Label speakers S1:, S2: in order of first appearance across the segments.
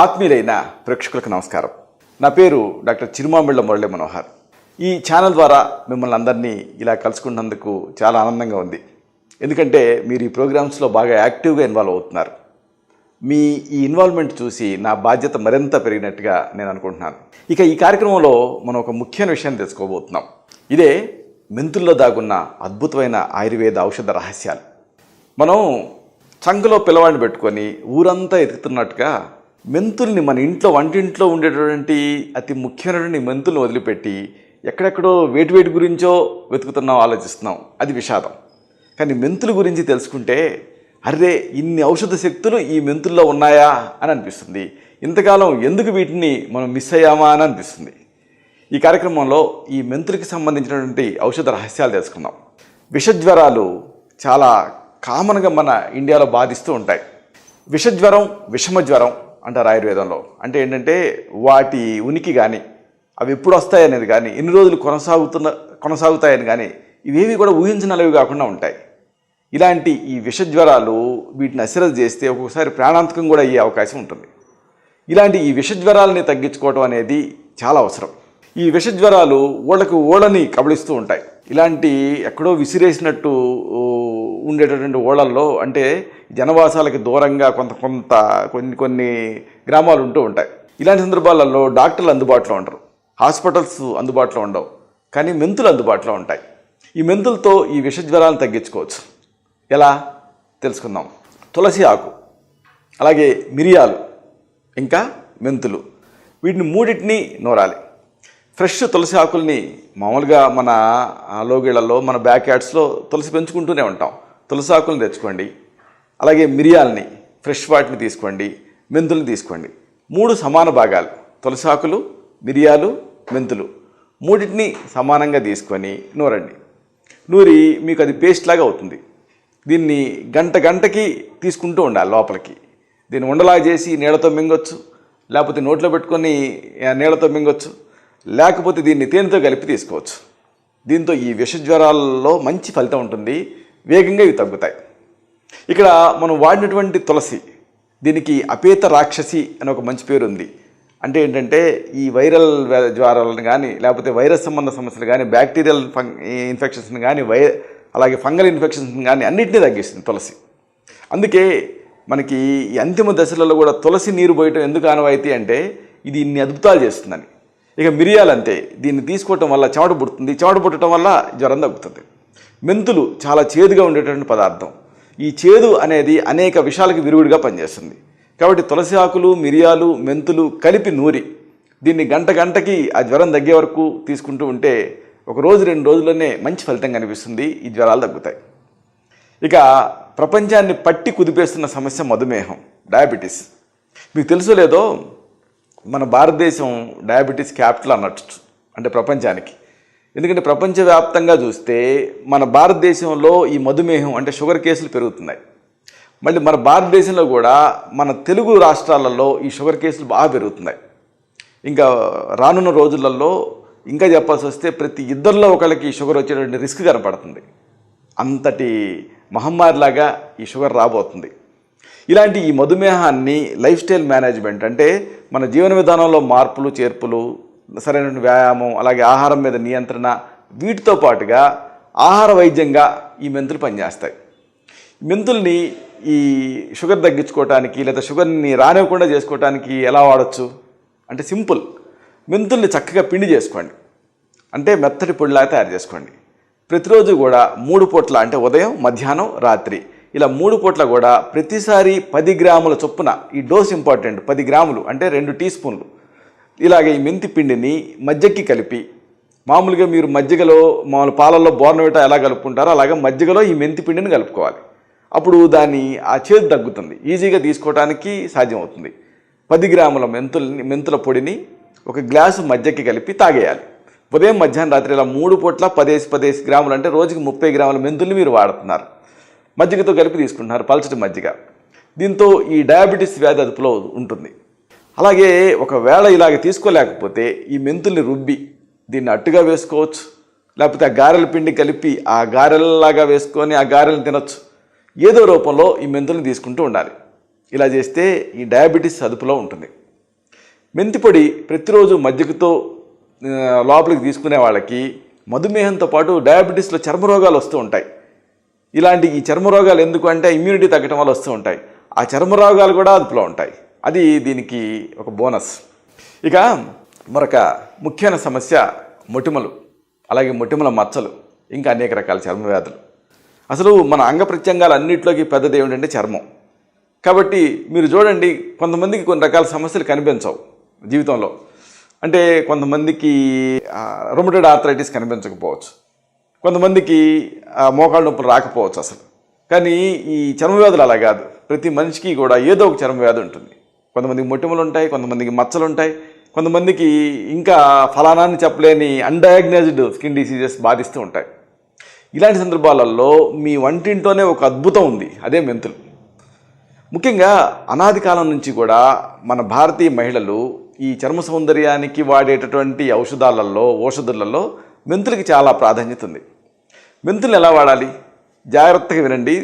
S1: ఆత్మీయులైన ప్రేక్షకులకు నమస్కారం. నా పేరు డాక్టర్ చిరుమామిళ్ళ మురళీ మనోహర్. ఈ ఛానల్ ద్వారా మిమ్మల్ని అందరినీ ఇలా కలుసుకున్నందుకు చాలా ఆనందంగా ఉంది. ఎందుకంటే మీరు ఈ ప్రోగ్రామ్స్లో బాగా యాక్టివ్గా ఇన్వాల్వ్ అవుతున్నారు. మీ ఈ ఇన్వాల్వ్మెంట్ చూసి నా బాధ్యత మరింత పెరిగినట్టుగా నేను అనుకుంటున్నాను. ఇక ఈ కార్యక్రమంలో మనం ఒక ముఖ్యమైన విషయాన్ని తెలుసుకోబోతున్నాం. ఇదే మెంతుల్లో దాగున్న అద్భుతమైన ఆయుర్వేద ఔషధ రహస్యాలు. మనం చంకలో పిల్లవాడిని పెట్టుకొని ఊరంతా ఎతుకుతున్నట్టుగా మెంతుల్ని మన ఇంట్లో వంటింట్లో ఉండేటటువంటి అతి ముఖ్యమైనటువంటి మెంతుల్ని వదిలిపెట్టి ఎక్కడెక్కడో వేటి గురించో వెతుకుతున్నాం, ఆలోచిస్తున్నాం. అది విషాదం. కానీ మెంతుల గురించి తెలుసుకుంటే అరే ఇన్ని ఔషధ శక్తులు ఈ మెంతుల్లో ఉన్నాయా అని అనిపిస్తుంది. ఇంతకాలం ఎందుకు వీటిని మనం మిస్ అయ్యామా అని అనిపిస్తుంది. ఈ కార్యక్రమంలో ఈ మెంతులకి సంబంధించినటువంటి ఔషధ రహస్యాలు తెలుసుకుందాం. విషజ్వరాలు చాలా కామన్గా మన ఇండియాలో బాధిస్తూ ఉంటాయి. విషజ్వరం, విషమ జ్వరం అంటారు ఆయుర్వేదంలో. అంటే ఏంటంటే వాటి ఉనికి కానీ అవి ఎప్పుడు వస్తాయనేది కానీ ఎన్ని రోజులు కొనసాగుతాయని కానీ ఇవేవి కూడా ఊహించనలవి కాకుండా ఉంటాయి. ఇలాంటి ఈ విషజ్వరాలు వీటిని అశ్రద్ధ చేస్తే ఒక్కొక్కసారి ప్రాణాంతకం కూడా అయ్యే అవకాశం ఉంటుంది. ఇలాంటి ఈ విషజ్వరాలని తగ్గించుకోవడం అనేది చాలా అవసరం. ఈ విషజ్వరాలు ఓళ్ళని కబళిస్తూ ఉంటాయి. ఇలాంటి ఎక్కడో విసిరేసినట్టు ఉండేటటువంటి ఓళ్ళల్లో అంటే జనవాసాలకి దూరంగా కొన్ని గ్రామాలు ఉంటూ ఉంటాయి. ఇలాంటి సందర్భాలలో డాక్టర్లు అందుబాటులో ఉండరు, హాస్పిటల్స్ అందుబాటులో ఉండవు, కానీ మెంతులు అందుబాటులో ఉంటాయి. ఈ మెంతులతో ఈ విషజ్వరాలను తగ్గించుకోవచ్చు. ఎలా తెలుసుకుందాం. తులసి ఆకు, అలాగే మిరియాలు, ఇంకా మెంతులు, వీటిని మూడింటిని నూరాలి. ఫ్రెష్ తులసి ఆకుల్ని మామూలుగా మన లోగిళ్లలో మన బ్యాక్ యార్డ్స్లో తులసి పెంచుకుంటూనే ఉంటాం. తులసి ఆకుల్ని తెచ్చుకోండి. అలాగే మిరియాలని ఫ్రెష్ వాటిని తీసుకోండి, మెంతుల్ని తీసుకోండి. 3 సమాన భాగాలు తులసి ఆకులు, మిరియాలు, మెంతులు మూడింటిని సమానంగా తీసుకొని నూరండి. నూరి మీకు అది పేస్ట్ లాగా అవుతుంది. దీన్ని గంటకి తీసుకుంటూ ఉండాలి లోపలికి. దీన్ని ఉండలాగా చేసి నీళ్ళతో మింగొచ్చు, లేకపోతే నోట్లో పెట్టుకొని నీళ్ళతో మింగొచ్చు, లేకపోతే దీన్ని తేనెతో కలిపి తీసుకోవచ్చు. దీంతో ఈ విషజ్వరాల్లో మంచి ఫలితం ఉంటుంది. వేగంగా ఇవి తగ్గుతాయి. ఇక్కడ మనం వాడినటువంటి తులసి, దీనికి అపేత రాక్షసి అని ఒక మంచి పేరు ఉంది. అంటే ఏంటంటే ఈ వైరల్ జ్వరాలను కానీ లేకపోతే వైరస్ సంబంధ సమస్యలు కానీ బ్యాక్టీరియల్ ఇన్ఫెక్షన్స్ని కానీ అలాగే ఫంగల్ ఇన్ఫెక్షన్స్ని కానీ అన్నింటినీ తగ్గిస్తుంది తులసి. అందుకే మనకి ఈ అంతిమ దశలలో కూడా తులసి నీరు పోయటం ఎందుకు ఆనవాయితీ అంటే ఇది ఇన్ని అద్భుతాలు చేస్తుందని. ఇక మిరియాలు అంతే. దీన్ని తీసుకోవటం వల్ల చెమట పుడుతుంది, చెమట పుట్టడం వల్ల జ్వరం తగ్గుతుంది. మెంతులు చాలా చేదుగా ఉండేటువంటి పదార్థం. ఈ చేదు అనేది అనేక విషయాలకు విరుగుడుగా పనిచేస్తుంది. కాబట్టి తులసి ఆకులు, మిరియాలు, మెంతులు కలిపి నూరి దీన్ని గంటకి ఆ జ్వరం తగ్గే వరకు తీసుకుంటూ ఉంటే 1 రోజు 2 రోజుల్లోనే మంచి ఫలితం కనిపిస్తుంది. ఈ జ్వరాలు తగ్గుతాయి. ఇక ప్రపంచాన్ని పట్టి కుదిపేస్తున్న సమస్య మధుమేహం, డయాబెటీస్. మీకు తెలుసో లేదో మన భారతదేశం డయాబెటీస్ క్యాపిటల్ అన్నట్టు అంటే ప్రపంచానికి. ఎందుకంటే ప్రపంచవ్యాప్తంగా చూస్తే మన భారతదేశంలో ఈ మధుమేహం అంటే షుగర్ కేసులు పెరుగుతున్నాయి. మళ్ళీ మన భారతదేశంలో కూడా మన తెలుగు రాష్ట్రాలలో ఈ షుగర్ కేసులు బాగా పెరుగుతున్నాయి. ఇంకా రానున్న రోజులలో ఇంకా చెప్పాల్సి వస్తే ప్రతి ఇద్దరిలో ఒకళ్ళకి షుగర్ వచ్చేటువంటి రిస్క్ కనపడుతుంది. అంతటి మహమ్మారిలాగా ఈ షుగర్ రాబోతుంది. ఇలాంటి ఈ మధుమేహాన్ని లైఫ్ స్టైల్ మేనేజ్మెంట్ అంటే మన జీవన విధానంలో మార్పులు చేర్పులు, సరైన వ్యాయామం, అలాగే ఆహారం మీద నియంత్రణ, వీటితో పాటుగా ఆహార వైద్యంగా ఈ మెంతులు పనిచేస్తాయి. మెంతుల్ని ఈ షుగర్ తగ్గించుకోవటానికి లేదా షుగర్ని రానివ్వకుండా చేసుకోవటానికి ఎలా వాడచ్చు అంటే సింపుల్. మెంతుల్ని చక్కగా పిండి చేసుకోండి, అంటే మెత్తటి పొడిలాగా తయారు చేసుకోండి. ప్రతిరోజు కూడా 3 పూట్ల అంటే ఉదయం, మధ్యాహ్నం, రాత్రి ఇలా 3 పూట్ల కూడా ప్రతిసారి 10 గ్రాముల చొప్పున, ఈ డోస్ ఇంపార్టెంట్, 10 గ్రాములు అంటే 2 టీ స్పూన్లు ఇలాగ ఈ మెంతి పిండిని మజ్జిగకి కలిపి, మామూలుగా మీరు మామూలు పాలల్లో బోర్నవిటా ఎలా కలుపుకుంటారో అలాగే మజ్జిగలో ఈ మెంతి పిండిని కలుపుకోవాలి. అప్పుడు ఆ చేదు తగ్గుతుంది, ఈజీగా తీసుకోవడానికి సాధ్యమవుతుంది. 10 గ్రాముల మెంతుల పొడిని 1 గ్లాసు మజ్జిగకి కలిపి తాగేయాలి. ఉదయం, మధ్యాహ్నం, రాత్రి ఇలా 3 పూట్ల 10 గ్రాములు అంటే రోజుకి 30 గ్రాముల మెంతుల్ని మీరు వాడుతున్నారు. మజ్జిగతో కలిపి తీసుకుంటున్నారు, పల్చటి మజ్జిగ. దీంతో ఈ డయాబెటీస్ వ్యాధి అదుపులో ఉంటుంది. అలాగే ఒకవేళ ఇలాగ తీసుకోలేకపోతే ఈ మెంతుల్ని రుబ్బి దీన్ని అట్టుగా వేసుకోవచ్చు, లేకపోతే ఆ గారెల పిండి కలిపి ఆ గారెల్లాగా వేసుకొని ఆ గారెలను తినొచ్చు. ఏదో రూపంలో ఈ మెంతుల్ని తీసుకుంటూ ఉండాలి. ఇలా చేస్తే ఈ డయాబెటీస్ అదుపులో ఉంటుంది. మెంతి పొడి ప్రతిరోజు మజ్జిగతో లోపలికి తీసుకునే వాళ్ళకి మధుమేహంతో పాటు డయాబెటీస్లో చర్మరోగాలు వస్తూ ఉంటాయి. ఇలాంటి ఈ చర్మరోగాలు ఎందుకు అంటే ఇమ్యూనిటీ తగ్గడం వల్ల వస్తూ ఉంటాయి. ఆ చర్మరోగాలు కూడా అదుపులో ఉంటాయి. అది దీనికి ఒక బోనస్. ఇక మరొక ముఖ్యమైన సమస్య మొటిమలు, అలాగే మొటిమల మచ్చలు, ఇంకా అనేక రకాల చర్మ వ్యాధులు. అసలు మన అంగ ప్రత్యంగాలు అన్నింటిలోకి పెద్దది ఏమిటంటే చర్మం. కాబట్టి మీరు చూడండి, కొంతమందికి కొన్ని రకాల సమస్యలు కనిపించవు జీవితంలో. అంటే కొంతమందికి రొమటైడ్ ఆర్థరైటిస్ కనిపించకపోవచ్చు, కొంతమందికి మోకాళ్ళ నొప్పులు రాకపోవచ్చు అసలు. కానీ ఈ చర్మ వ్యాధులు అలా కాదు. ప్రతి మనిషికి కూడా ఏదో ఒక చర్మ వ్యాధి ఉంటుంది. కొంతమందికి మొటిమలు ఉంటాయి, కొంతమందికి మచ్చలు ఉంటాయి, కొంతమందికి ఇంకా ఫలానాన్ని చెప్పలేని అన్డయాగ్నైజ్డ్ స్కిన్ డిసీజెస్ బాధిస్తూ ఉంటాయి. ఇలాంటి సందర్భాలలో మీ వంటింట్లోనే ఒక అద్భుతం ఉంది, అదే మెంతులు. ముఖ్యంగా అనాది కాలం నుంచి కూడా మన భారతీయ మహిళలు ఈ చర్మ సౌందర్యానికి వాడేటటువంటి ఔషధాలలో మెంతులకి చాలా ప్రాధాన్యత ఉంది. మెంతులు ఎలా వాడాలి జాగ్రత్తగా వినండి.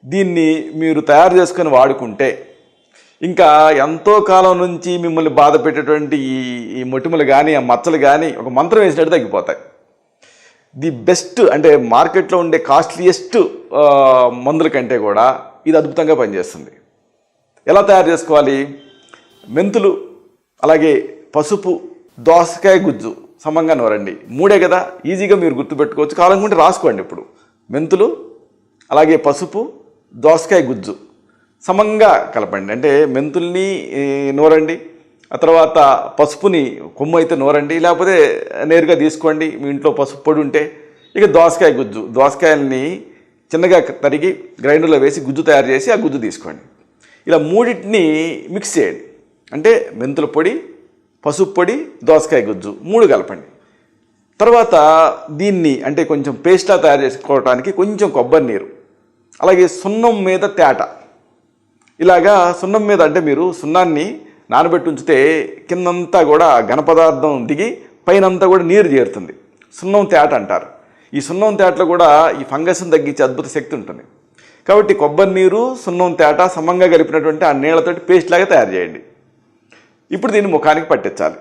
S1: దీన్ని మీరు తయారు చేసుకొని వాడుకుంటే ఇంకా ఎంతో కాలం నుంచి మిమ్మల్ని బాధ పెట్టేటువంటి ఈ మొటిమలు కానీ ఆ మచ్చలు కానీ ఒక మంత్రం వేసినట్టు తగ్గిపోతాయి. ది బెస్ట్ అంటే మార్కెట్లో ఉండే కాస్ట్లీయెస్ట్ మందుల కంటే కూడా ఇది అద్భుతంగా పనిచేస్తుంది. ఎలా తయారు చేసుకోవాలి? మెంతులు, అలాగే పసుపు, దోసకాయ గుజ్జు సమంగా నూరండి. 3 కదా, ఈజీగా మీరు గుర్తుపెట్టుకోవచ్చు. కావాలనుకుంటే రాసుకోండి. ఇప్పుడు మెంతులు, అలాగే పసుపు, దోసకాయ గుజ్జు సమంగా కలపండి. అంటే మెంతుల్ని నూరండి, ఆ తర్వాత పసుపుని కొమ్ము అయితే నూరండి, లేకపోతే నేరుగా తీసుకోండి మీ ఇంట్లో పసుపు పొడి ఉంటే. ఇక దోసకాయ గుజ్జు, దోసకాయల్ని చిన్నగా తరిగి గ్రైండర్లో వేసి గుజ్జు తయారు చేసి ఆ గుజ్జు తీసుకోండి. ఇలా మూడింటిని మిక్స్ చేయండి. అంటే మెంతుల పొడి, పసుపు పొడి, దోసకాయ గుజ్జు 3 కలపండి. తర్వాత దీన్ని అంటే కొంచెం పేస్ట్లా తయారు చేసుకోవడానికి కొంచెం కొబ్బరి నీరు, అలాగే సున్నం మీద తేట. ఇలాగా సున్నం మీద అంటే మీరు సున్నాన్ని నానబెట్టి ఉంచితే కిందంతా కూడా ఘన పదార్థం దిగి పైనంతా కూడా నీరు చేరుతుంది. సున్నం తేట అంటారు. ఈ సున్నం తేటలో కూడా ఈ ఫంగస్ని తగ్గించే అద్భుత శక్తి ఉంటుంది. కాబట్టి కొబ్బరి నీరు, సున్నం తేట సమంగా కలిపినటువంటి ఆ నీళ్లతోటి పేస్ట్ లాగా తయారు చేయండి. ఇప్పుడు దీన్ని ముఖానికి పట్టించాలి.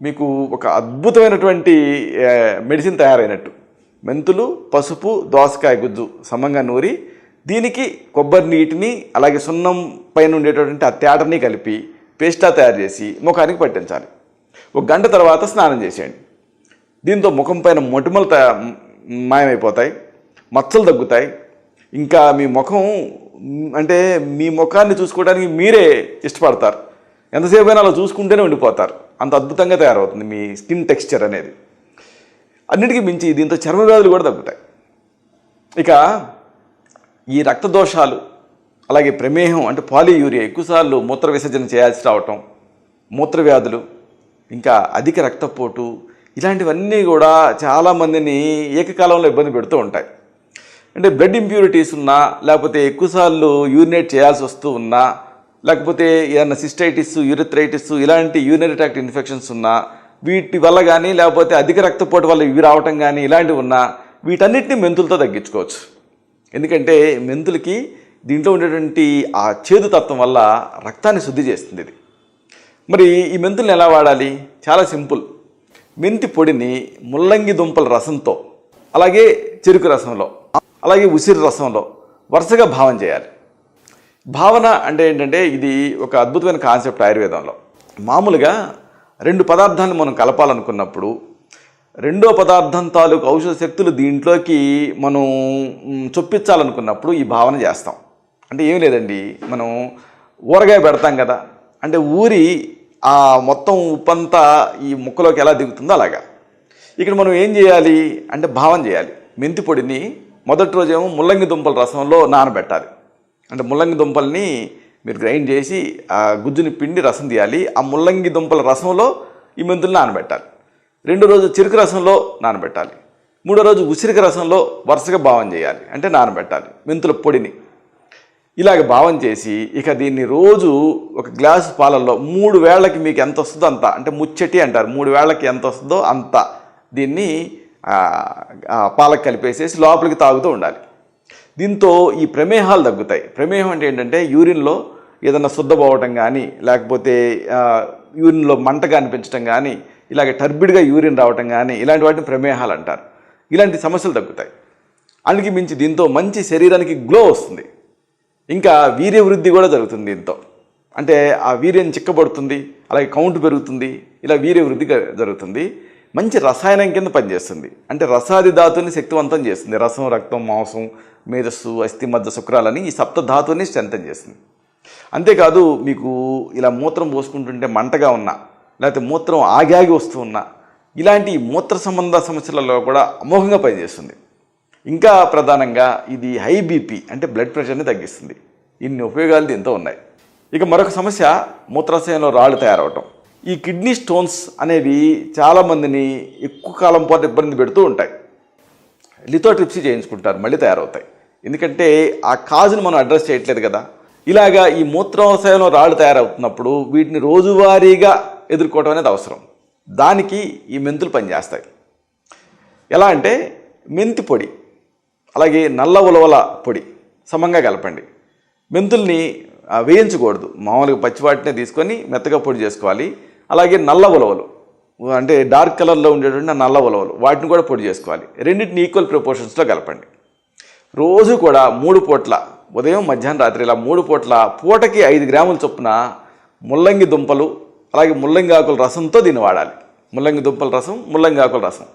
S1: మీకు ఒక అద్భుతమైనటువంటి మెడిసిన్ తయారైనట్టు. మెంతులు, పసుపు, దోసకాయ గుజ్జు సమంగా నూరి దీనికి కొబ్బరి నీటిని అలాగే సున్నం పైన ఉండేటటువంటి ఆ తేటని కలిపి పేస్టా తయారు చేసి ముఖానికి పట్టించాలి. 1 గంట తర్వాత స్నానం చేసేయండి. దీంతో ముఖం పైన మొటిమలు మాయమైపోతాయి, మచ్చలు తగ్గుతాయి. ఇంకా మీ ముఖం అంటే మీ ముఖాన్ని చూసుకోవడానికి మీరే ఇష్టపడతారు. ఎంతసేపు అయినా అలా చూసుకుంటూనే ఉండిపోతారు. అంత అద్భుతంగా తయారవుతుంది మీ స్కిన్ టెక్స్చర్ అనేది. అన్నిటికీ మించి దీంతో చర్మ వ్యాధులు కూడా తగ్గుతాయి. ఇక ఈ రక్త దోషాలు, అలాగే ప్రమేహం అంటే పాలియూరియా, ఎక్కువసార్లు మూత్ర విసర్జన చేయాల్సి రావటం, మూత్ర వ్యాధులు, ఇంకా అధిక రక్తపోటు, ఇలాంటివన్నీ కూడా చాలామందిని ఏకకాలంలో ఇబ్బంది పెడుతూ ఉంటాయి. అంటే బ్లడ్ ఇంప్యూరిటీస్ ఉన్నా, లేకపోతే ఎక్కువసార్లు యూరినేట్ చేయాల్సి వస్తూ ఉన్నా, లేకపోతే ఏదైనా సిస్టైటిస్, యూరిథ్రైటిస్ ఇలాంటి యూరినరీ ట్రాక్ట్ ఇన్ఫెక్షన్స్ ఉన్నా, వీటి వల్ల కానీ లేకపోతే అధిక రక్తపోటు వల్ల ఇవి రావటం కానీ ఇలాంటివి ఉన్నా, వీటన్నిటిని మెంతులతో తగ్గించుకోవచ్చు. ఎందుకంటే మెంతులకి దీంట్లో ఉండేటువంటి ఆ చేదు తత్వం వల్ల రక్తాన్ని శుద్ధి చేస్తుంది ఇది. మరి ఈ మెంతుల్ని ఎలా వాడాలి? చాలా సింపుల్. మెంతి పొడిని ముల్లంగి దుంపల రసంతో, అలాగే చెరుకు రసంలో, అలాగే ఉసిరి రసంలో వరుసగా భావన చేయాలి. భావన అంటే ఏంటంటే ఇది ఒక అద్భుతమైన కాన్సెప్ట్ ఆయుర్వేదంలో. మామూలుగా 2 పదార్థాలను మనం కలపాలనుకున్నప్పుడు రెండో పదార్థం తాలూకు ఔషధ శక్తులు దీంట్లోకి మనం చొప్పించాలనుకున్నప్పుడు ఈ భావన చేస్తాం. అంటే ఏం లేదండి, మనం ఊరగాయ పెడతాం కదా, అంటే ఊరి ఆ మొత్తం ఉప్పంతా ఈ ముక్కలోకి ఎలా దిగుతుందో అలాగా ఇక్కడ మనం ఏం చేయాలి అంటే భావన చేయాలి. మెంతి పొడిని మొదటి రోజేమో ముల్లంగి దుంపల రసంలో నానబెట్టాలి. అంటే ముల్లంగి దుంపల్ని మీరు గ్రైండ్ చేసి ఆ గుజ్జుని పిండి రసం తీయాలి. ఆ ముల్లంగి దుంపల రసంలో ఈ మెంతులు నానబెట్టాలి. 2వ రోజు చెరుకు రసంలో నానబెట్టాలి. 3వ రోజు ఉసిరిక రసంలో వరుసగా భావన చేయాలి, అంటే నానబెట్టాలి మెంతుల పొడిని. ఇలాగ భావన చేసి ఇక దీన్ని రోజు 1 గ్లాసు పాలల్లో 3 వేళకి మీకు ఎంత వస్తుందో అంత, అంటే ముచ్చటి అంటారు, 3 వేళకి ఎంత వస్తుందో అంత దీన్ని పాలకు కలిపేసేసి లోపలికి తాగుతూ ఉండాలి. దీంతో ఈ ప్రమేహాలు తగ్గుతాయి. ప్రమేహం అంటే ఏంటంటే యూరిన్లో ఏదన్నా శుద్ధపోవటం కానీ, లేకపోతే యూరిన్లో మంటగా అనిపించడం కానీ, ఇలాగే టర్బిడ్గా యూరిన్ రావటం కానీ, ఇలాంటి వాటిని ప్రమేహాలు అంటారు. ఇలాంటి సమస్యలు తగ్గుతాయి. అందుకే మించి దీంతో మంచి శరీరానికి గ్లో వస్తుంది. ఇంకా వీర్య వృద్ధి కూడా జరుగుతుంది దీంతో. అంటే ఆ వీర్యం చిక్కబడుతుంది, అలాగే కౌంట్ పెరుగుతుంది, ఇలా వీర్య వృద్ధి జరుగుతుంది. మంచి రసాయనం కింద పనిచేస్తుంది. అంటే రసాది ధాతుని శక్తివంతం చేస్తుంది. రసం, రక్తం, మాంసం, మేధస్సు, అస్థి, మధ్య, శుక్రాలని ఈ సప్త ధాతుని స్ట్రెంథన్ చేస్తుంది. అంతేకాదు మీకు ఇలా మూత్రం పోసుకుంటుంటే మంటగా ఉన్నా, లేకపోతే మూత్రం ఆగాగి వస్తూ ఉన్నా, ఇలాంటి మూత్ర సంబంధ సమస్యలలో కూడా అమోఘంగా పనిచేస్తుంది. ఇంకా ప్రధానంగా ఇది హై బీపీ అంటే బ్లడ్ ప్రెషర్ని తగ్గిస్తుంది. ఇన్ని ఉపయోగాలు దీంతో ఉన్నాయి. ఇక మరొక సమస్య మూత్రాశయంలో రాళ్ళు తయారవటం. ఈ కిడ్నీ స్టోన్స్ అనేవి చాలామందిని ఎక్కువ కాలం పాటు ఇబ్బంది పెడుతూ ఉంటాయి. లిథోట్రిప్సీ చేయించుకుంటారు, మళ్ళీ తయారవుతాయి. ఎందుకంటే ఆ కాజును మనం అడ్రస్ చేయట్లేదు కదా. ఇలాగా ఈ మూత్రాశయంలో రాళ్ళు తయారవుతున్నప్పుడు వీటిని రోజువారీగా ఎదుర్కోవడం అనేది అవసరం. దానికి ఈ మెంతులు పనిచేస్తాయి. ఎలా అంటే మెంతి పొడి, అలాగే నల్ల ఉలవల పొడి సమంగా కలపండి. మెంతుల్ని వేయించకూడదు, మామూలుగా పచ్చివాటినే తీసుకొని మెత్తగా పొడి చేసుకోవాలి. అలాగే నల్ల ఉలవలు అంటే డార్క్ కలర్లో ఉండేటువంటి నల్ల ఉలవలు, వాటిని కూడా పొడి చేసుకోవాలి. రెండింటిని ఈక్వల్ ప్రపోర్షన్స్లో కలపండి. రోజు కూడా 3 పూట్ల, ఉదయం, మధ్యాహ్నం, రాత్రి, ఇలా 3 పూట్ల పూటకి 5 గ్రాముల చొప్పున ముల్లంగి దుంపలు, అలాగే ముల్లంగి ఆకుల రసంతో దీన్ని వాడాలి. ముల్లంగి దుంపల రసం, ముల్లంగి ఆకుల రసం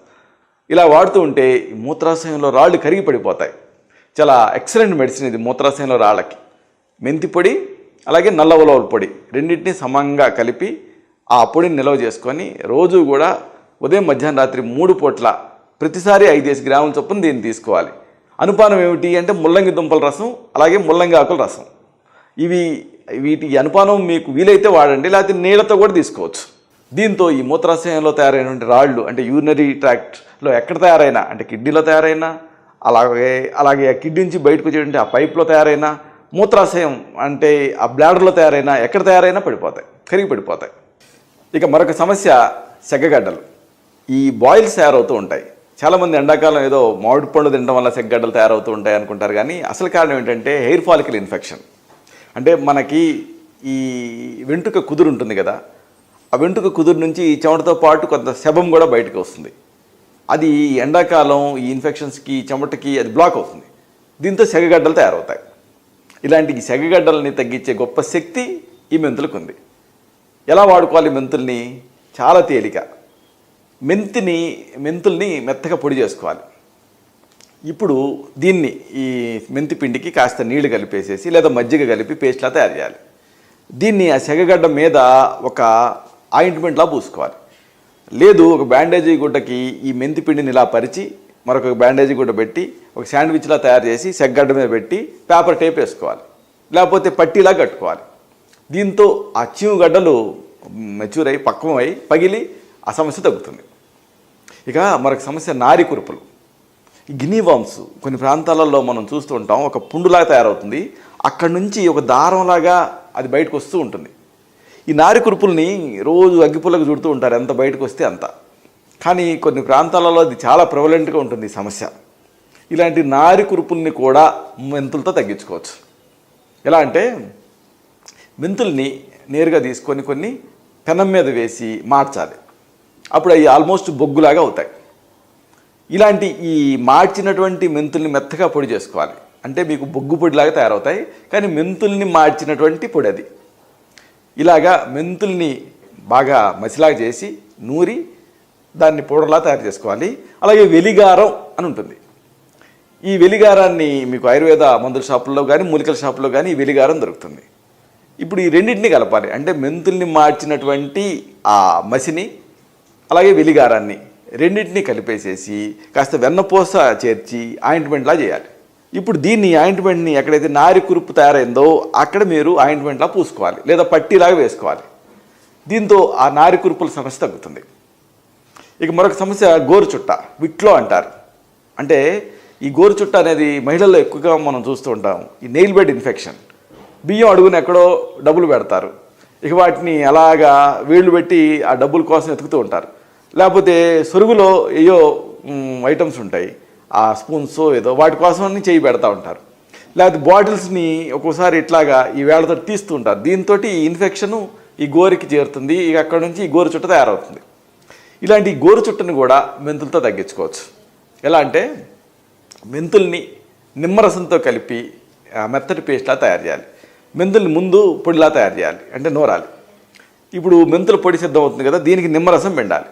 S1: ఇలా వాడుతూ ఉంటే మూత్రాశయంలో రాళ్ళు కరిగి పడిపోతాయి. చాలా ఎక్సలెంట్ మెడిసిన్ ఇది మూత్రాశయంలో రాళ్ళకి. మెంతి పొడి అలాగే నల్ల ఉలవల పొడి రెండింటినీ సమంగా కలిపి ఆ పొడిని నిల్వ చేసుకొని రోజు కూడా ఉదయం, మధ్యాహ్నం, రాత్రి 3 పూట్ల ప్రతిసారి 5 గ్రాముల చొప్పున దీన్ని తీసుకోవాలి. అనుపానం ఏమిటి అంటే ముల్లంగి దుంపల రసం, అలాగే ముల్లంగి ఆకుల రసం. వీటి అనుపానం మీకు వీలైతే వాడండి, లేకపోతే నీళ్ళతో కూడా తీసుకోవచ్చు. దీంతో ఈ మూత్రాశయంలో తయారైనటువంటి రాళ్ళు అంటే యూరినరీ ట్రాక్ట్లో ఎక్కడ తయారైనా, అంటే కిడ్నీలో తయారైనా, అలాగే కిడ్నీ నుంచి బయటకు వచ్చేటువంటి ఆ పైప్లో తయారైనా, మూత్రాశయం అంటే ఆ బ్లాడర్లో తయారైనా, ఎక్కడ తయారైనా పడిపోతాయి, కరిగి పడిపోతాయి. ఇక మరొక సమస్య సెగ్గగడ్డలు. ఈ బాయిల్స్ తయారవుతూ ఉంటాయి. చాలామంది ఎండాకాలం ఏదో మామిడి పండు తినడం వల్ల సెగ్గడ్డలు తయారవుతూ ఉంటాయి అనుకుంటారు. కానీ అసలు కారణం ఏంటంటే హెయిర్ ఫాలికల్ ఇన్ఫెక్షన్. అంటే మనకి ఈ వెంట్రుక కుదురు ఉంటుంది కదా, ఆ వెంట్రుక కుదురు నుంచి ఈ చెమటతో పాటు కొంత శబం కూడా బయటకు వస్తుంది. అది ఎండాకాలం ఈ ఇన్ఫెక్షన్స్కి, చెమటకి అది బ్లాక్ అవుతుంది. దీంతో సెగగడ్డలు తయారవుతాయి. ఇలాంటి ఈ సెగగడ్డలని తగ్గించే గొప్ప శక్తి ఈ మెంతులకు ఉంది. ఎలా వాడుకోవాలి మెంతుల్ని? చాలా తేలిక. మెంతుల్ని మెత్తగా పొడి చేసుకోవాలి. ఇప్పుడు దీన్ని ఈ మెంతి పిండికి కాస్త నీళ్లు కలిపేసేసి లేదా మజ్జిగ కలిపి పేస్ట్లా తయారు చేయాలి. దీన్ని ఆ సెగగడ్డ మీద ఒక ఆయింట్మెంట్లా పూసుకోవాలి. లేదు ఒక బ్యాండేజీ గుడ్డకి ఈ మెంతి పిండిని ఇలా పరిచి మరొక బ్యాండేజీ గుడ్డ పెట్టి ఒక శాండ్విచ్లా తయారు చేసి సెగ్గడ్డ మీద పెట్టి పేపర్ టేప్ వేసుకోవాలి, లేకపోతే పట్టీలా కట్టుకోవాలి. దీంతో ఆ చీము గడ్డలు మెచ్యూర్ అయ్యి పక్వమై పగిలి ఆ సమస్య తగ్గుతుంది. ఇక మరొక సమస్య నారి కురుపులు. ఈ గినీ వామ్స్ కొన్ని ప్రాంతాలలో మనం చూస్తూ ఉంటాం, ఒక పుండులాగా తయారవుతుంది. అక్కడి నుంచి ఒక దారంలాగా అది బయటకు వస్తూ ఉంటుంది. ఈ నారి కురుపుల్ని రోజు అగ్గిపుల్లకు చుడుతూ ఉంటారు, ఎంత బయటకు వస్తే అంత. కానీ కొన్ని ప్రాంతాలలో అది చాలా ప్రివలెంట్గా ఉంటుంది ఈ సమస్య. ఇలాంటి నారి కురుపుల్ని కూడా మెంతులతో తగ్గించుకోవచ్చు. ఎలా అంటే మెంతుల్ని నేరుగా తీసుకొని కొన్ని పెనం మీద వేసి మార్చాలి. అప్పుడు అవి ఆల్మోస్ట్ బొగ్గులాగా అవుతాయి. ఇలాంటి ఈ మార్చినటువంటి మెంతుల్ని మెత్తగా పొడి చేసుకోవాలి. అంటే మీకు బొగ్గు పొడిలాగా తయారవుతాయి, కానీ మెంతుల్ని మార్చినటువంటి పొడి అది. ఇలాగా మెంతుల్ని బాగా మసిలాగా చేసి నూరి దాన్ని పౌడర్లా తయారు చేసుకోవాలి. అలాగే వెలిగారం అని ఉంటుంది. ఈ వెలిగారాన్ని మీకు ఆయుర్వేద మందుల షాపుల్లో కానీ మూలికల షాపుల్లో కానీ ఈ వెలిగారం దొరుకుతుంది. ఇప్పుడు ఈ రెండింటిని కలపాలి. అంటే మెంతుల్ని మార్చినటువంటి ఆ మసిని అలాగే వెలిగారాన్ని రెండింటినీ కలిపేసేసి కాస్త వెన్నపూస చేర్చి ఆయింట్మెంట్లా చేయాలి. ఇప్పుడు దీన్ని ఆయింట్మెంట్ని ఎక్కడైతే నారి కురుపు తయారైందో అక్కడ మీరు ఆయింట్మెంట్లా పూసుకోవాలి, లేదా పట్టీలాగా వేసుకోవాలి. దీంతో ఆ నారి కురుపుల సమస్య తగ్గుతుంది. ఇక మరొక సమస్య గోరు చుట్ట, విట్లో అంటారు. అంటే ఈ గోరు చుట్ట అనేది మహిళల్లో ఎక్కువగా మనం చూస్తూ ఉంటాం. ఈ నెయిల్ బెడ్ ఇన్ఫెక్షన్, బియ్యం అడుగున ఎక్కడో డబ్బులు పెడతారు, ఇక వాటిని అలాగా వేళ్ళు పెట్టి ఆ డబ్బుల కోసం వెతుకుతూ ఉంటారు. లేకపోతే సొరుగులో ఏయో ఐటమ్స్ ఉంటాయి, ఆ స్పూన్స్ ఏదో, వాటి కోసం చేయి పెడతా ఉంటారు. లేకపోతే బాటిల్స్ని ఒక్కోసారి ఇట్లాగా ఈ వేళతో తీస్తూ ఉంటారు. దీంతో ఈ ఇన్ఫెక్షను ఈ గోరికి చేరుతుంది. ఇక అక్కడ నుంచి ఈ గోరు చుట్ట తయారవుతుంది. ఇలాంటి గోరు చుట్టని కూడా మెంతులతో తగ్గించుకోవచ్చు. ఎలా అంటే మెంతుల్ని నిమ్మరసంతో కలిపి మెత్తటి పేస్ట్లా తయారు చేయాలి. మెంతుల్ని ముందు పొడిలా తయారు చేయాలి, అంటే నూరాలి. ఇప్పుడు మెంతుల పొడి సిద్ధం అవుతుంది కదా, దీనికి నిమ్మరసం పిండాలి.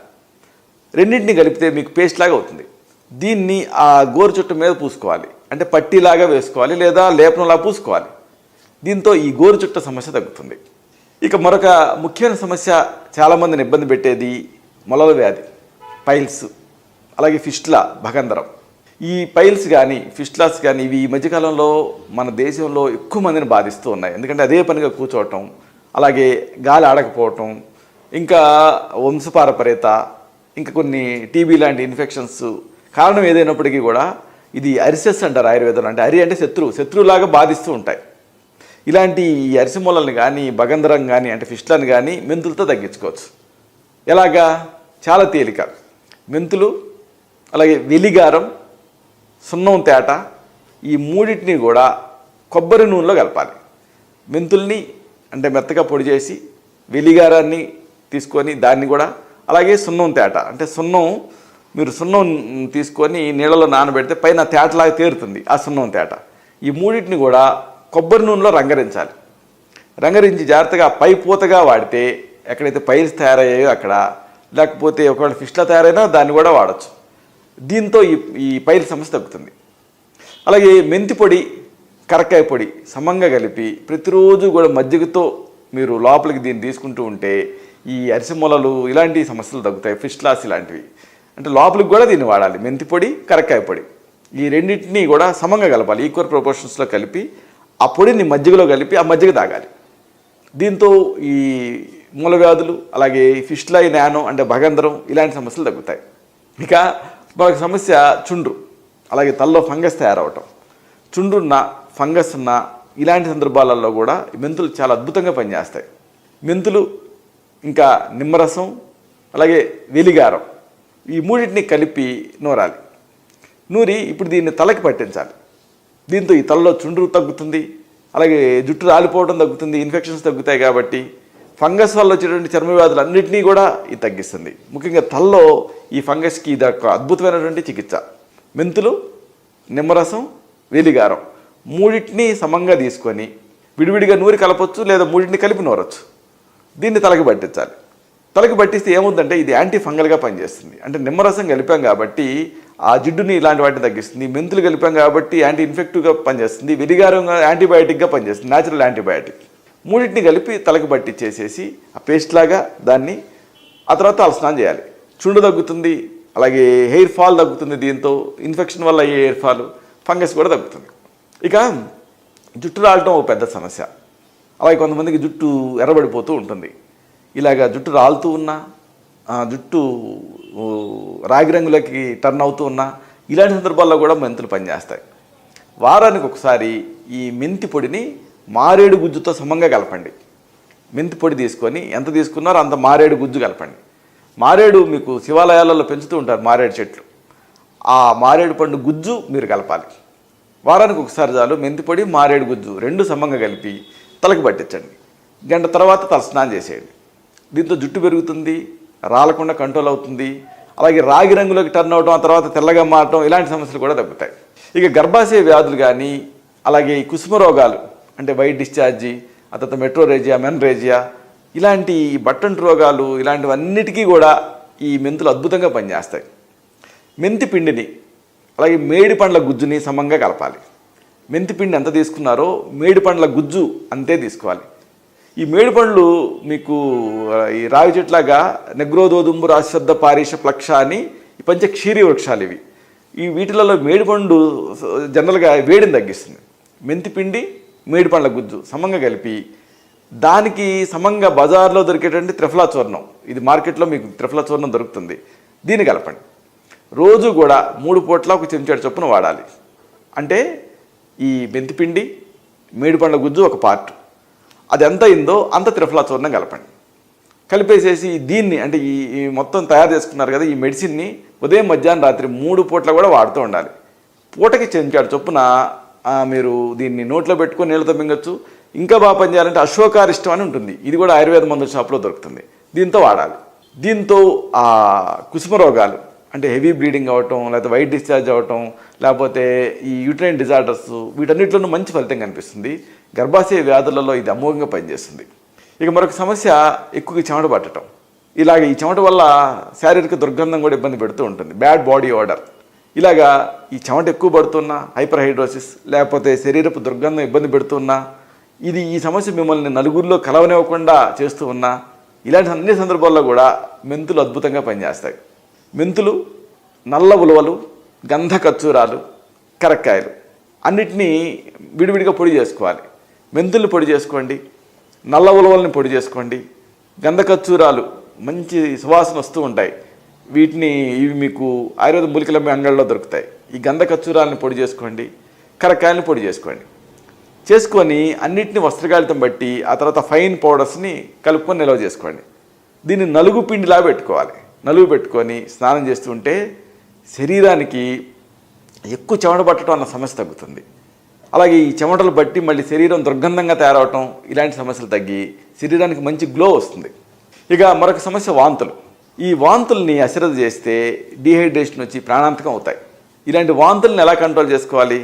S1: రెండింటిని కలిపితే మీకు పేస్ట్ లాగా అవుతుంది. దీన్ని ఆ గోరు చుట్ట మీద పూసుకోవాలి, అంటే పట్టీలాగా వేసుకోవాలి లేదా లేపనంలా పూసుకోవాలి. దీంతో ఈ గోరు చుట్ట సమస్య తగ్గుతుంది. ఇక మరొక ముఖ్యమైన సమస్య చాలామందిని ఇబ్బంది పెట్టేది మొలల వ్యాధి, పైల్స్, అలాగే ఫిస్టులా, భగంధరం. ఈ పైల్స్ కానీ ఫిస్టులాస్ కానీ ఇవి ఈ మధ్యకాలంలో మన దేశంలో ఎక్కువ మందిని బాధిస్తూ ఉన్నాయి. ఎందుకంటే అదే పనిగా కూర్చోవటం, అలాగే గాలి ఆడకపోవటం, ఇంకా వంశపారపర్యత, ఇంకా కొన్ని టీబీ లాంటి ఇన్ఫెక్షన్స్ కారణం ఏదైనప్పటికీ కూడా ఇది అరిసెస్ అంటారు ఆయుర్వేదంలో. అంటే అరి అంటే శత్రువులాగా బాధిస్తూ ఉంటాయి. ఇలాంటి అరిసె మొలల్ని కానీ భగంధరం కానీ అంటే ఫిస్టులను కానీ మెంతులతో తగ్గించుకోవచ్చు. ఎలాగా? చాలా తేలిక. మెంతులు, అలాగే వెలిగారం, సున్నం తేట, ఈ మూడింటిని కూడా కొబ్బరి నూనెలో కలపాలి. మెంతుల్ని అంటే మెత్తగా పొడి చేసి, వెలిగారాన్ని తీసుకొని దాన్ని కూడా, అలాగే సున్నం తేట అంటే మీరు సున్నం తీసుకొని నీళ్ళలో నానబెడితే పైన తేటలాగా తేరుతుంది ఆ సున్నం తేట. ఈ మూడింటిని కూడా కొబ్బరి నూనెలో రంగరించాలి. రంగరించి జాగ్రత్తగా పై పూతగా వాడితే ఎక్కడైతే పైల్స్ తయారయ్యాయో అక్కడ, లేకపోతే ఒకవేళ ఫిష్లా తయారైనా దాన్ని కూడా వాడచ్చు. దీంతో ఈ పైల్ సమస్య తగ్గుతుంది. అలాగే మెంతి పొడి, కరక్కాయ పొడి సమంగా కలిపి ప్రతిరోజు కూడా మజ్జిగతో మీరు లోపలికి దీన్ని తీసుకుంటూ ఉంటే ఈ అరిసె మొలలు ఇలాంటి సమస్యలు తగ్గుతాయి. ఫిస్టులాస్ ఇలాంటివి. అంటే లోపలికి కూడా దీన్ని వాడాలి. మెంతి పొడి, కరక్కాయ పొడి ఈ రెండింటినీ కూడా సమంగా కలపాలి. ఈక్వల్ ప్రపోర్షన్స్లో కలిపి ఆ పొడిని మజ్జిగలో కలిపి ఆ మజ్జిగ తాగాలి. దీంతో ఈ మూల వ్యాధులు, అలాగే ఫిస్టులా, నానో అంటే భగంధరం ఇలాంటి సమస్యలు తగ్గుతాయి. ఇక మరొక సమస్య చుండ్రు, అలాగే తలలో ఫంగస్ తయారవటం. చుండ్రున్న, ఫంగస్ ఉన్న ఇలాంటి సందర్భాలలో కూడా మెంతులు చాలా అద్భుతంగా పనిచేస్తాయి. మెంతులు, ఇంకా నిమ్మరసం, అలాగే వెలిగారం ఈ మూడింటిని కలిపి నూరాలి. నూరి ఇప్పుడు దీన్ని తలకి పట్టించాలి. దీంతో ఈ తలలో చుండ్రు తగ్గుతుంది, అలాగే జుట్టు రాలిపోవడం తగ్గుతుంది, ఇన్ఫెక్షన్స్ తగ్గుతాయి. కాబట్టి ఫంగస్ వల్ల వచ్చేటువంటి చర్మ వ్యాధులు అన్నింటినీ కూడా ఇది తగ్గిస్తుంది. ముఖ్యంగా తలలో ఈ ఫంగస్కి ఇది ఒక అద్భుతమైనటువంటి చికిత్స. మెంతులు, నిమ్మరసం, వెలిగారం మూడింటిని సమంగా తీసుకొని విడివిడిగా నూరి కలపొచ్చు, లేదా మూడింటిని కలిపి నూరచ్చు. దీన్ని తలకి పట్టించాలి. తలకి పట్టిస్తే ఏముందంటే ఇది యాంటీ ఫంగల్గా పనిచేస్తుంది. అంటే నిమ్మరసం కలిపాం కాబట్టి ఆ జిడ్డుని ఇలాంటి వాటిని తగ్గిస్తుంది. మెంతులు కలిపాం కాబట్టి యాంటీ ఇన్ఫెక్టివ్గా పనిచేస్తుంది. వెలిగారం యాంటీబయాటిక్గా పనిచేస్తుంది, న్యాచురల్ యాంటీబయాటిక్. మూడింటిని కలిపి తలకి పట్టించేసేసి ఆ పేస్ట్ లాగా దాన్ని ఆ తర్వాత తలస్నానం చేయాలి. చుండు తగ్గుతుంది, అలాగే హెయిర్ ఫాల్ తగ్గుతుంది. దీంతో ఇన్ఫెక్షన్ వల్ల అయ్యే హెయిర్ ఫాల్, ఫంగస్ కూడా తగ్గుతుంది. ఇక జుట్టు రాలటం ఒక పెద్ద సమస్య. అలాగే కొంతమందికి జుట్టు ఎర్రబడిపోతూ ఉంటుంది. ఇలాగ జుట్టు రాలుతూ ఉన్నా, జుట్టు రాగి రంగులకి టర్న్ అవుతూ ఉన్నా ఇలాంటి సందర్భాల్లో కూడా మెంతులు పనిచేస్తాయి. వారానికి ఒకసారి ఈ మెంతి పొడిని మారేడు గుజ్జుతో సమంగా కలపండి. మెంతి పొడి తీసుకొని ఎంత తీసుకున్నారో అంత మారేడు గుజ్జు కలపండి. మారేడు మీకు శివాలయాలలో పెంచుతూ ఉంటారు, మారేడు చెట్లు. ఆ మారేడు పండు గుజ్జు మీరు కలపాలి. వారానికి ఒకసారి చాలు. మెంతి పొడి, మారేడు గుజ్జు రెండు సమంగా కలిపి తలకి పట్టించండి. గంట తర్వాత తలస్నానం చేసేయండి. దీంతో జుట్టు పెరుగుతుంది, రాలకుండా కంట్రోల్ అవుతుంది. అలాగే రాగి రంగులోకి టర్న్ అవడం, ఆ తర్వాత తెల్లగా మారటం ఇలాంటి సమస్యలు కూడా తగ్గుతాయి. ఇక గర్భాశయ వ్యాధులు కానీ, అలాగే ఈ కుసుమ రోగాలు అంటే వైట్ డిశ్చార్జి, ఆ తర్వాత మెట్రోరేజియా, మెన్రేజియా ఇలాంటి బట్టంటు రోగాలు ఇలాంటివన్నిటికీ కూడా ఈ మెంతులు అద్భుతంగా పనిచేస్తాయి. మెంతి పిండిని, అలాగే మేడి పండ్ల గుజ్జుని సమంగా కలపాలి. మెంతి పిండి ఎంత తీసుకున్నారో మేడి పండ్ల గుజ్జు అంతే తీసుకోవాలి. ఈ మేడి పండ్లు మీకు ఈ రావి చెట్లాగా నెగ్రోదోదుంబు, రాశ్వద్ధ, పారీష, ప్లక్ష అని ఈ పంచ క్షీరి వృక్షాలు ఇవి. ఈ వీటిలలో మేడిపండు జనరల్గా వేడిని తగ్గిస్తుంది. మెంతిపిండి, మేడి పండ్ల గుజ్జు సమంగా కలిపి దానికి సమంగా బజార్లో దొరికేటువంటి త్రిఫలా చూర్ణం, ఇది మార్కెట్లో మీకు త్రిఫలా చూర్ణం దొరుకుతుంది, దీన్ని కలపండి. రోజు కూడా 3 పూట్ల ఒక చెంచాడు చొప్పున వాడాలి. అంటే ఈ మెంతిపిండి, మేడి పండ్ల గుజ్జు ఒక పార్ట్, అది ఎంత అయిందో అంత త్రిఫలా చూర్ణం కలపండి. కలిపేసేసి దీన్ని అంటే ఈ మొత్తం తయారు చేసుకున్నారు కదా, ఈ మెడిసిన్ని ఉదయం, మధ్యాహ్నం, రాత్రి 3 పూట్ల కూడా వాడుతూ ఉండాలి. పూటకి చెంచాడు చొప్పున మీరు దీన్ని నోట్లో పెట్టుకొని నీళ్ళతో మింగచ్చు. ఇంకా బాగా పనిచేయాలంటే అశ్వకారిష్టం అని ఉంటుంది, ఇది కూడా ఆయుర్వేద మందుల షాప్లో దొరుకుతుంది, దీంతో వాడాలి. దీంతో కుసుమ రోగాలు అంటే హెవీ బ్లీడింగ్ అవ్వటం, లేకపోతే వైట్ డిశ్చార్జ్ అవ్వటం, లేకపోతే ఈ యూట్రైన్ డిజార్డర్స్, వీటన్నిటిలోనూ మంచి ఫలితం కనిపిస్తుంది. గర్భాశయ వ్యాధులలో ఇది అమోఘంగా పనిచేస్తుంది. ఇక మరొక సమస్య ఎక్కువగా చెమట పట్టడం. ఇలాగ ఈ చెమట వల్ల శారీరక దుర్గంధం కూడా ఇబ్బంది పెడుతూ ఉంటుంది, బ్యాడ్ బాడీ ఓడర్. ఇలాగా ఈ చెమట ఎక్కువ పడుతున్నా, హైపర్ హైడ్రోసిస్, లేకపోతే శరీరపు దుర్గంధం ఇబ్బంది పెడుతున్నా, ఈ సమస్య మిమ్మల్ని నలుగురిలో కలవనివ్వకుండా చేస్తూ ఉన్నా, ఇలాంటి అన్ని సందర్భాల్లో కూడా మెంతులు అద్భుతంగా పనిచేస్తాయి. మెంతులు, నల్ల ఉలవలు, గంధ కచ్చూరాలు, కరక్కాయలు అన్నిటినీ విడివిడిగా పొడి చేసుకోవాలి. మెంతుల్ని పొడి చేసుకోండి, నల్ల ఉలవల్ని పొడి చేసుకోండి, గంధ కచ్చూరాలు మంచి సువాసన వస్తూ ఉంటాయి, ఇవి మీకు ఆయుర్వేద మూలికల అంగళ్ళలో దొరుకుతాయి. ఈ గంధ కచ్చూరాలని పొడి చేసుకోండి, కరక్కాయలని పొడి చేసుకొని అన్నిటిని వస్త్రగాళితం బట్టి ఆ తర్వాత ఫైన్ పౌడర్స్ని కలుపుకొని నిల్వ చేసుకోండి. దీన్ని నలుగు పిండిలా పెట్టుకోవాలి. నలుగు పెట్టుకొని స్నానం చేస్తూ ఉంటే శరీరానికి ఎక్కువ చెమట పట్టడం అన్న సమస్య తగ్గుతుంది. అలాగే ఈ చెమటలు బట్టి మళ్ళీ శరీరం దుర్గంధంగా తయారవటం, ఇలాంటి సమస్యలు తగ్గి శరీరానికి మంచి గ్లో వస్తుంది. ఇక మరొక సమస్య వాంతులు. ఈ వాంతుల్ని అశ్రద్ధ చేస్తే డీహైడ్రేషన్ వచ్చి ప్రాణాంతకం అవుతాయి. ఇలాంటి వాంతుల్ని ఎలా కంట్రోల్ చేసుకోవాలి,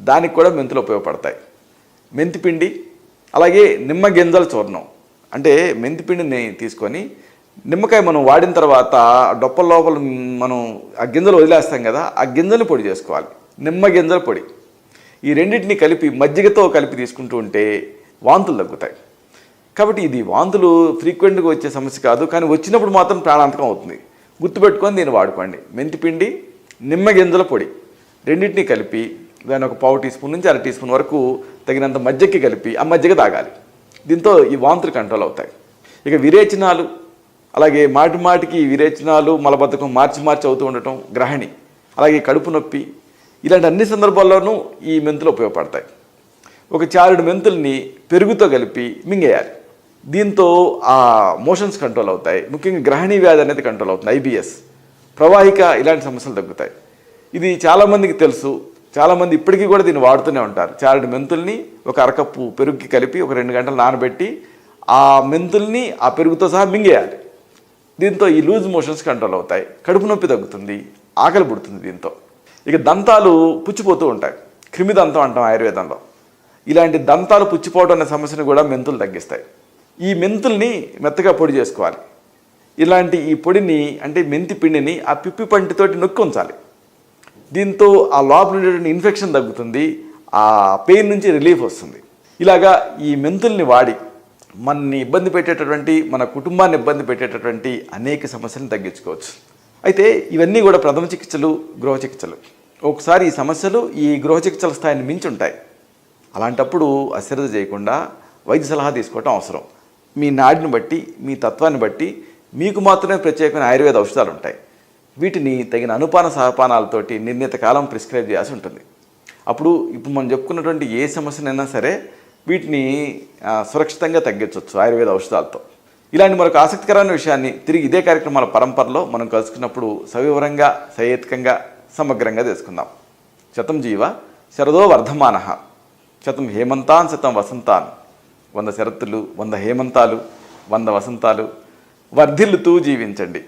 S1: దానికి కూడా మెంతులు ఉపయోగపడతాయి. మెంతిపిండి, అలాగే నిమ్మ గింజల చూర్ణం. అంటే మెంతిపిండిని తీసుకొని నిమ్మకాయ మనం వాడిన తర్వాత డొప్పల లోపల మనం ఆ గింజలు వదిలేస్తాం కదా, ఆ గింజలు పొడి చేసుకోవాలి. నిమ్మ గింజల పొడి, ఈ రెండింటిని కలిపి మజ్జిగతో కలిపి తీసుకుంటూ ఉంటే వాంతులు తగ్గుతాయి. కాబట్టి ఇది వాంతులు ఫ్రీక్వెంట్గా వచ్చే సమస్య కాదు, కానీ వచ్చినప్పుడు మాత్రం ప్రాణాంతకం అవుతుంది. గుర్తుపెట్టుకొని దీన్ని వాడుకోండి. మెంతిపిండి, నిమ్మ గింజల పొడి రెండింటినీ కలిపి దాని ఒక పావు టీ స్పూన్ నుంచి అర టీ స్పూన్ వరకు తగినంత మజ్జిగకి కలిపి ఆ మజ్జిగ తాగాలి. దీంతో ఈ వాంతులు కంట్రోల్ అవుతాయి. ఇక విరేచనాలు, అలాగే మాటికి విరేచనాలు, మలబద్ధకం మార్చి అవుతూ ఉండటం, గ్రహణి, అలాగే కడుపు నొప్పి, ఇలాంటి అన్ని సందర్భాల్లోనూ ఈ మెంతులు ఉపయోగపడతాయి. ఒక చారుడు మెంతుల్ని పెరుగుతో కలిపి మింగేయాలి. దీంతో ఆ మోషన్స్ కంట్రోల్ అవుతాయి. ముఖ్యంగా గ్రహణి వ్యాధి అనేది కంట్రోల్ అవుతుంది, IBS, ప్రవాహిక, ఇలాంటి సమస్యలు తగ్గుతాయి. ఇది చాలామందికి తెలుసు, చాలామంది ఇప్పటికీ కూడా దీన్ని వాడుతూనే ఉంటారు. చారుడు మెంతుల్ని ఒక అరకప్పు పెరుగుకి కలిపి ఒక 2 గంటలు నానబెట్టి ఆ మెంతుల్ని ఆ పెరుగుతో సహా మింగేయాలి. దీంతో ఈ లూజ్ మోషన్స్ కంట్రోల్ అవుతాయి, కడుపు నొప్పి తగ్గుతుంది, ఆకలి పుడుతుంది దీంతో. ఇక దంతాలు పుచ్చిపోతూ ఉంటాయి, క్రిమిదంతం అంటాం ఆయుర్వేదంలో. ఇలాంటి దంతాలు పుచ్చిపోవడం అనే సమస్యను కూడా మెంతులు తగ్గిస్తాయి. ఈ మెంతుల్ని మెత్తగా పొడి చేసుకోవాలి. ఇలాంటి ఈ పొడిని అంటే మెంతి పిండిని ఆ పిప్పి పంటితోటి నొక్కి ఉంచాలి. దీంతో ఆ లోపల ఉండేటువంటి ఇన్ఫెక్షన్ తగ్గుతుంది, ఆ పెయిన్ నుంచి రిలీఫ్ వస్తుంది. ఇలాగా ఈ మెంతుల్ని వాడి మనని ఇబ్బంది పెట్టేటటువంటి, మన కుటుంబాన్ని ఇబ్బంది పెట్టేటటువంటి అనేక సమస్యలను తగ్గించుకోవచ్చు. అయితే ఇవన్నీ కూడా ప్రథమ చికిత్సలు, గృహ చికిత్సలు. ఒకసారి ఈ సమస్యలు ఈ గృహ చికిత్సల స్థాయిని మించి ఉంటాయి. అలాంటప్పుడు అశ్రద్ధ చేయకుండా వైద్య సలహా తీసుకోవటం అవసరం. మీ నాడిని బట్టి, మీ తత్వాన్ని బట్టి మీకు మాత్రమే ప్రత్యేకమైన ఆయుర్వేద ఔషధాలు ఉంటాయి. వీటిని తగిన అనుపాన సహపానాలతోటి నిర్ణీత కాలం ప్రిస్క్రైబ్ చేయాల్సి ఉంటుంది. ఇప్పుడు మనం చెప్పుకున్నటువంటి ఏ సమస్యనైనా సరే వీటిని సురక్షితంగా తగ్గించవచ్చు ఆయుర్వేద ఔషధాలతో. ఇలాంటి మరొక ఆసక్తికరమైన విషయాన్ని తిరిగి ఇదే కార్యక్రమాల పరంపరలో మనం కలుసుకున్నప్పుడు సవివరంగా, సహేతుకంగా, సమగ్రంగా తెలుసుకుందాం. శతం జీవ శరదో వర్ధమానః, శతం హేమంతాన్ శతం వసంతాన్. 100 శరత్తులు, 100 హేమంతాలు, 100 వసంతాలు వర్ధిల్లుతూ జీవించండి.